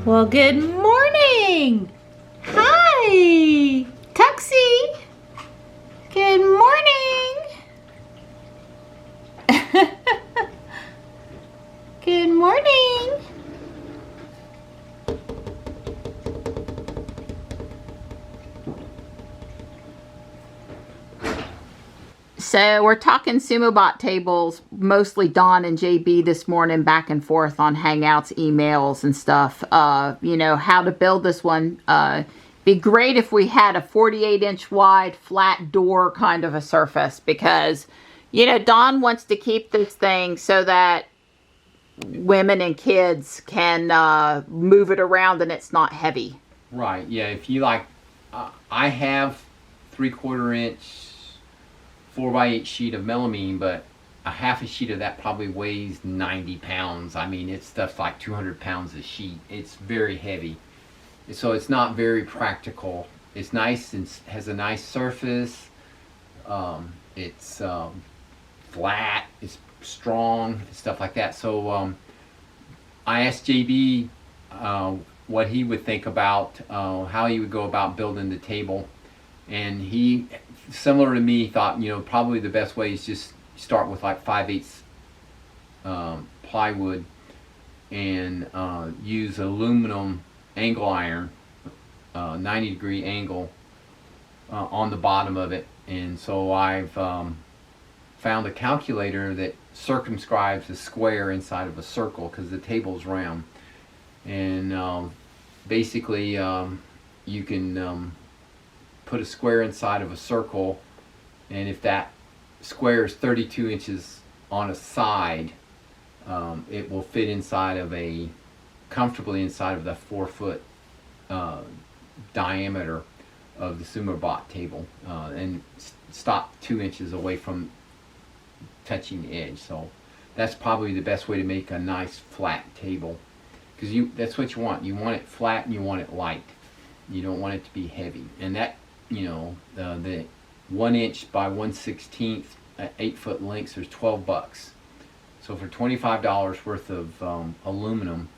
Well, good morning. Hi, Tuxie. Good morning. Good morning. So we're talking SumoBot tables, mostly Dawn and JB this morning, back and forth on Hangouts, emails and stuff. You know, how to build this one. Be great if we had a 48-inch wide flat door kind of a surface, because, you know, Dawn wants to keep this thing so that women and kids can move it around and it's not heavy. Right, yeah, if you like, I have 3/4 inch 4x8 sheet of melamine, but a half a sheet of that probably weighs 90 pounds. I mean, it's stuff's like 200 pounds a sheet. It's very heavy. So it's not very practical. It's nice and has a nice surface. It's flat, it's strong, stuff like that. So I asked JB what he would think about how he would go about building the table, and he, similar to me, thought, you know, probably the best way is just start with like 5/8 plywood and use aluminum angle iron, 90-degree angle on the bottom of it. And so I've found a calculator that circumscribes a square inside of a circle, because the table's round. And basically you can put a square inside of a circle, and if that square is 32 inches on a side, it will fit inside of comfortably inside of the 4-foot diameter of the SumoBot table, and stop 2 inches away from touching the edge. So that's probably the best way to make a nice flat table, because that's what you want. You want it flat and you want it light. You don't want it to be heavy. And that, you know, the 1 inch by 1/16 8-foot lengths is $12. So for $25 worth of aluminum,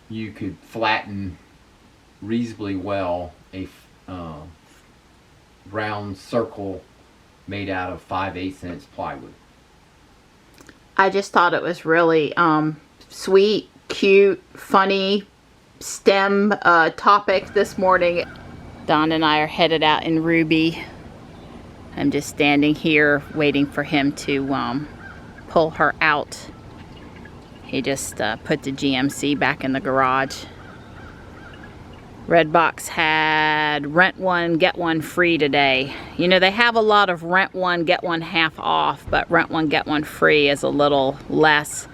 you could flatten reasonably well a round circle made out of 5/8 inch plywood. I just thought it was really sweet, cute, funny STEM topic this morning. Don and I are headed out in Ruby. I'm just standing here waiting for him to pull her out. He just put the GMC back in the garage. Redbox had rent one, get one free today. You know, they have a lot of rent one, get one half off, but rent one, get one free is a little less.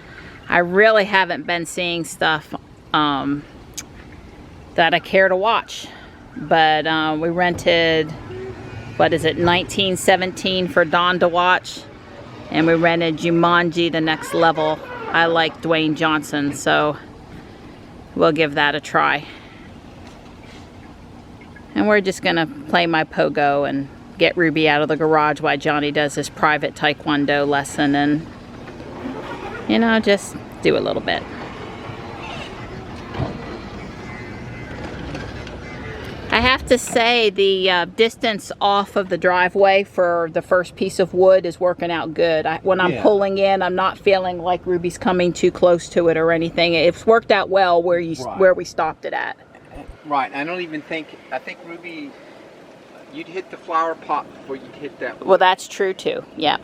I really haven't been seeing stuff that I care to watch. But we rented, what is it, 1917 for Dawn to watch. And we rented Jumanji: The Next Level. I like Dwayne Johnson, so we'll give that a try. And we're just gonna play my pogo and get Ruby out of the garage while Johnny does his private taekwondo lesson, and, you know, just do a little bit. I have to say the distance off of the driveway for the first piece of wood is working out good. When I'm pulling in, I'm not feeling like Ruby's coming too close to it or anything. It's worked out well where we stopped it at. Right, I think Ruby, you'd hit the flower pot before you'd hit that wood. Well, that's true too. Yep.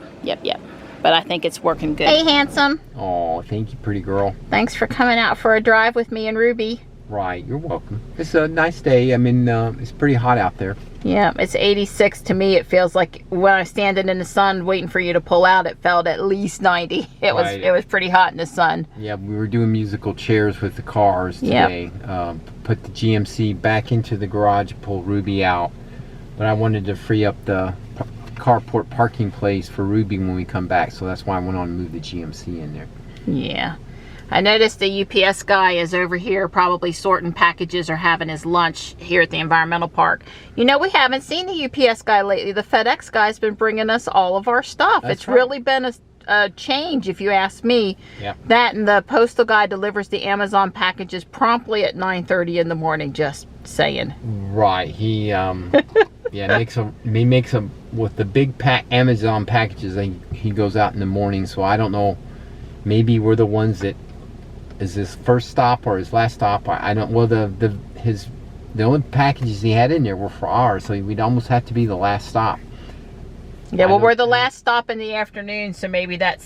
But I think it's working good. Hey, handsome. Oh, thank you, pretty girl. Thanks for coming out for a drive with me and Ruby. Right, you're welcome. It's a nice day. I mean, it's pretty hot out there. Yeah, it's 86 to me. It feels like when I was standing in the sun waiting for you to pull out, it felt at least 90. It was pretty hot in the sun. Yeah, we were doing musical chairs with the cars today. Yep. Put the GMC back into the garage, pull Ruby out. But I wanted to free up the carport parking place for Ruby when we come back, so that's why I went on and moved the GMC in there. Yeah. I noticed the UPS guy is over here probably sorting packages or having his lunch here at the environmental park. You know, we haven't seen the UPS guy lately. The FedEx guy's been bringing us all of our stuff. It's really been a change, if you ask me. Yeah. That and the postal guy delivers the Amazon packages promptly at 9:30 in the morning. Just saying. Right. He yeah, he makes a with the big Amazon packages. He goes out in the morning, so I don't know. Maybe we're the ones that is his first stop or his last stop. I don't. Well, the only packages he had in there were for ours, so we'd almost have to be the last stop. Yeah, well, we're the last stop in the afternoon, so maybe that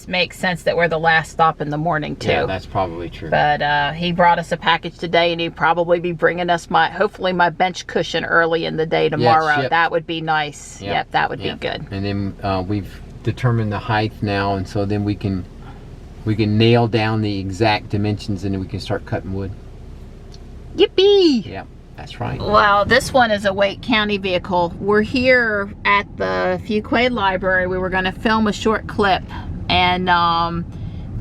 makes sense that we're the last stop in the morning too. Yeah, that's probably true. But he brought us a package today, and he'd probably be bringing us hopefully my bench cushion early in the day tomorrow. That would be nice. Yep, that would be good. And then we've determined the height now, and so then we can nail down the exact dimensions, and then we can start cutting wood. Yippee! Yep. That's right. Well, this one is a Wake County vehicle. We're here at the Fuquay Library. We were going to film a short clip, and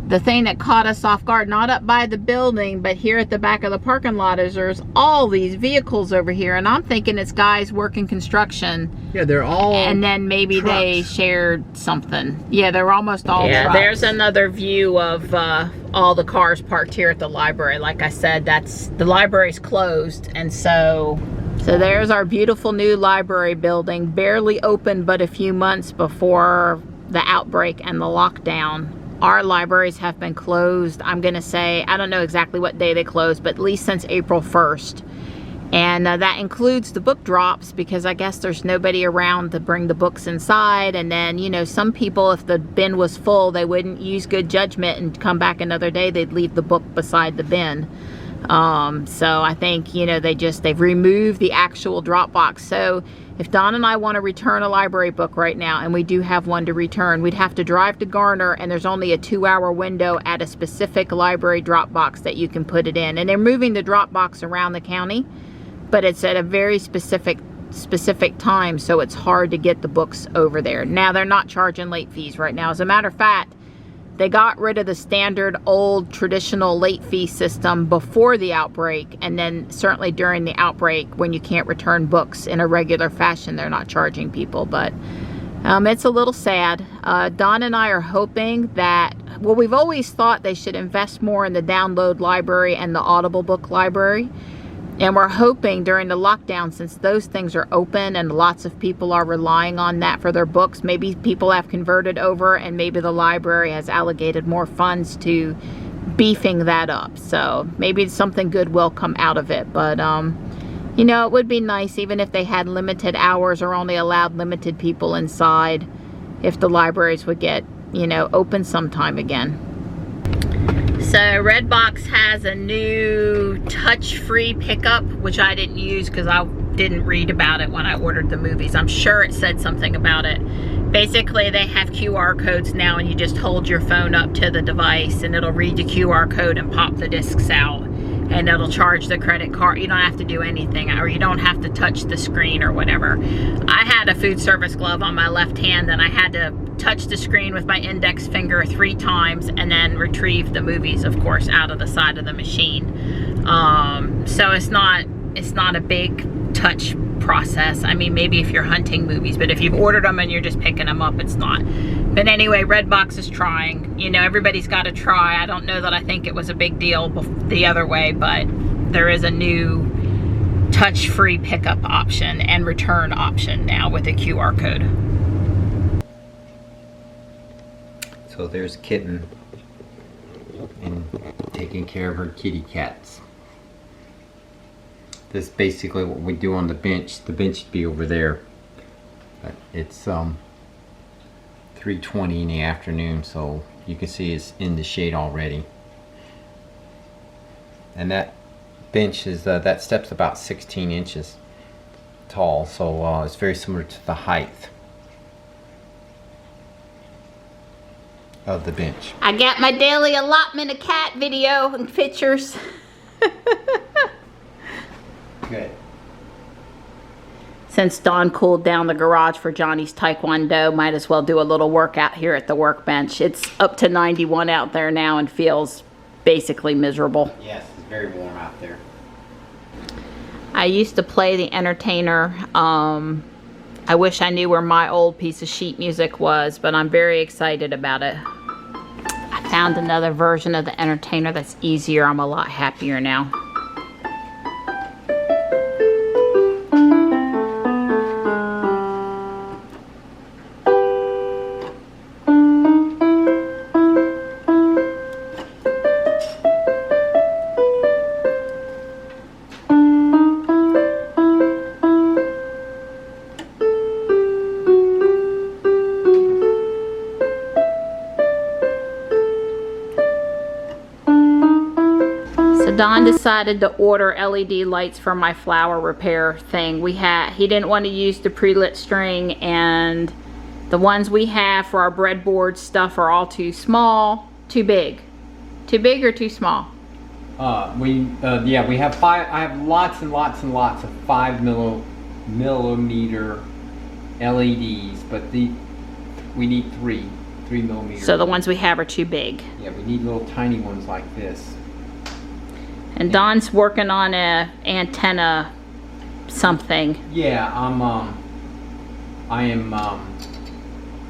the thing that caught us off guard, not up by the building, but here at the back of the parking lot, is there's all these vehicles over here, and I'm thinking it's guys working construction. Yeah, they're all and then maybe trucks. They shared something. Yeah, they're almost all trucks. There's another view of all the cars parked here at the library. Like I said, the library's closed, and so there's our beautiful new library building, barely opened but a few months before the outbreak and the lockdown. Our libraries have been closed, I'm gonna say, I don't know exactly what day they closed, but at least since April 1st. And that includes the book drops, because I guess there's nobody around to bring the books inside. And then, you know, some people, if the bin was full, they wouldn't use good judgment and come back another day. They'd leave the book beside the bin. So I think, you know, they've removed the actual drop box. So if Don and I want to return a library book right now, and we do have one to return, we'd have to drive to Garner, and there's only a 2-hour window at a specific library drop box that you can put it in. And they're moving the drop box around the county, but it's at a very specific time, so it's hard to get the books over there. Now, they're not charging late fees right now. As a matter of fact, they got rid of the standard old traditional late fee system before the outbreak, and then certainly during the outbreak, when you can't return books in a regular fashion, they're not charging people. But it's a little sad. Don and I are hoping that, well, we've always thought they should invest more in the download library and the Audible book library. And we're hoping during the lockdown, since those things are open and lots of people are relying on that for their books, maybe people have converted over, and maybe the library has allocated more funds to beefing that up. So maybe something good will come out of it. But, you know, it would be nice, even if they had limited hours or only allowed limited people inside, if the libraries would get, you know, open sometime again. So Redbox has a new touch-free pickup, which I didn't use because I didn't read about it when I ordered the movies. I'm sure it said something about it. Basically, they have QR codes now, and you just hold your phone up to the device, and it'll read the QR code and pop the discs out, and it'll charge the credit card. You don't have to do anything, or you don't have to touch the screen or whatever. I had a food service glove on my left hand, and I had to touch the screen with my index finger 3 times and then retrieve the movies, of course, out of the side of the machine. So it's not a big touch process. I mean, maybe if you're hunting movies, but if you've ordered them and you're just picking them up, it's not. But anyway, Redbox is trying. You know, everybody's got to try. I don't know that I think it was a big deal the other way, but there is a new touch-free pickup option and return option now with a QR code. So there's Kitten and taking care of her kitty cats. This is basically what we do on the bench. The bench would be over there. But it's 3:20 in the afternoon, so you can see it's in the shade already. And that bench is that step's about 16 inches tall, so it's very similar to the height of the bench. I got my daily allotment of cat video and pictures. Good. Since Dawn cooled down the garage for Johnny's Taekwondo, might as well do a little workout here at the workbench. It's up to 91 out there now and feels basically miserable. Yes, it's very warm out there. I used to play the entertainer. I wish I knew where my old piece of sheet music was, but I'm very excited about it. I found another version of the entertainer that's easier. I'm a lot happier now. Don decided to order LED lights for my flower repair thing. He didn't want to use the pre-lit string, and the ones we have for our breadboard stuff are all too small, too big. Too big or too small? Yeah, we have I have lots and lots and lots of 5 millimeter LEDs, but we need 3 millimeters. So the ones we have are too big. Yeah, we need little tiny ones like this. And Don's working on a antenna something. Yeah,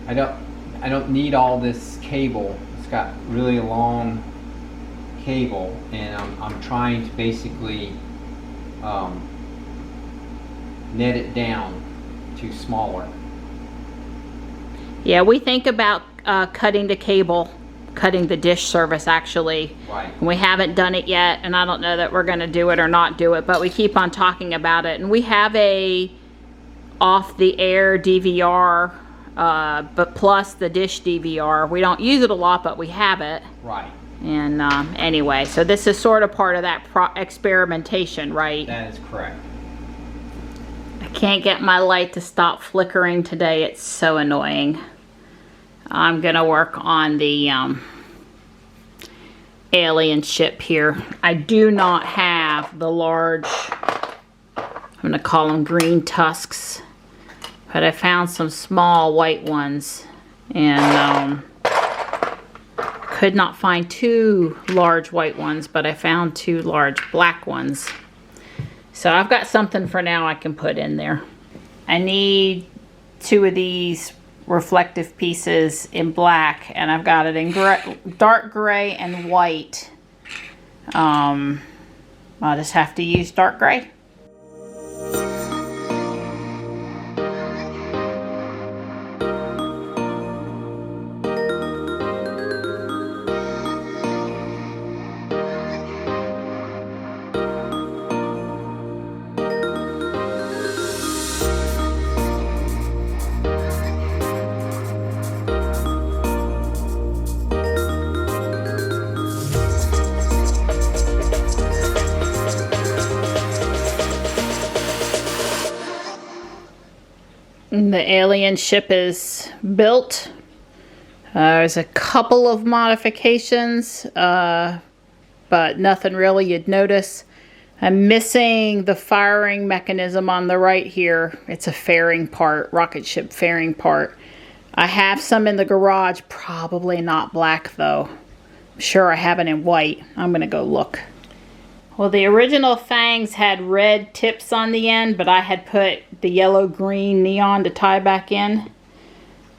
I don't need all this cable. It's got really a long cable, and I'm trying to basically net it down to smaller. Yeah, we think about cutting the cable. Cutting the dish service, actually. Right. We haven't done it yet, and I don't know that we're going to do it or not do it, but we keep on talking about it. And we have a off-the-air DVR, but plus the dish DVR. We don't use it a lot, but we have it. Right. And anyway, so this is sort of part of that experimentation, right? That is correct. I can't get my light to stop flickering today. It's so annoying. I'm gonna work on the alien ship here. I do not have the large, I'm gonna call them green tusks, but I found some small white ones, and could not find 2 large white ones, but I found 2 large black ones. So I've got something for now I can put in there. I need 2 of these reflective pieces in black, and I've got it in dark gray and white. I'll just have to use dark gray. The alien ship is built. There's a couple of modifications, but nothing really you'd notice. I'm missing the firing mechanism on the right here. It's a fairing part, rocket ship fairing part. I have some in the garage, probably not black though. I'm sure I have it in white. I'm gonna go look. Well, the original fangs had red tips on the end, but I had put the yellow-green neon to tie back in.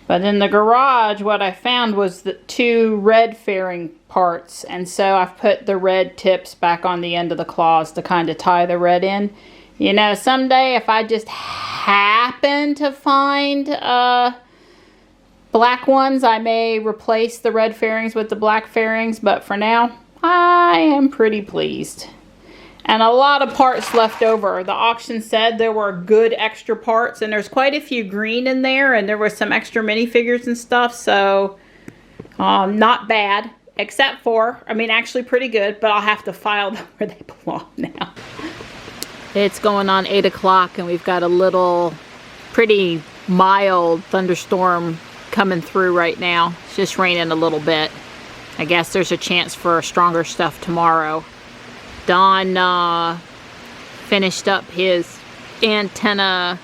But in the garage, what I found was the 2 red fairing parts, and so I've put the red tips back on the end of the claws to kind of tie the red in. You know, someday if I just happen to find black ones, I may replace the red fairings with the black fairings, but for now, I am pretty pleased. And a lot of parts left over. The auction said there were good extra parts, and there's quite a few green in there, and there were some extra minifigures and stuff, so not bad, except for, I mean, actually pretty good, but I'll have to file them where they belong now. It's going on 8 o'clock, and we've got a little pretty mild thunderstorm coming through right now. It's just raining a little bit. I guess there's a chance for stronger stuff tomorrow. Don finished up his antenna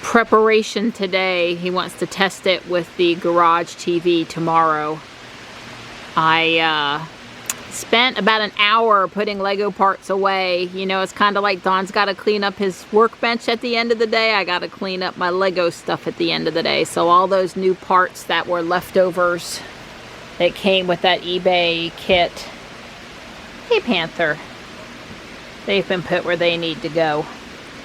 preparation today. He wants to test it with the garage TV tomorrow. I Spent about an hour putting Lego parts away. You know, it's kind of like Don's got to clean up his workbench at the end of the day. I got to clean up my Lego stuff at the end of the day. So all those new parts that were leftovers that came with that eBay kit. Hey, Panther. They've been put where they need to go.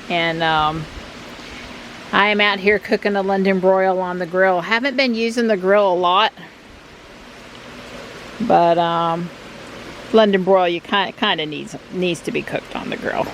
And I am out here cooking a London broil on the grill. Haven't been using the grill a lot. But London broil, you kind of needs to be cooked on the grill.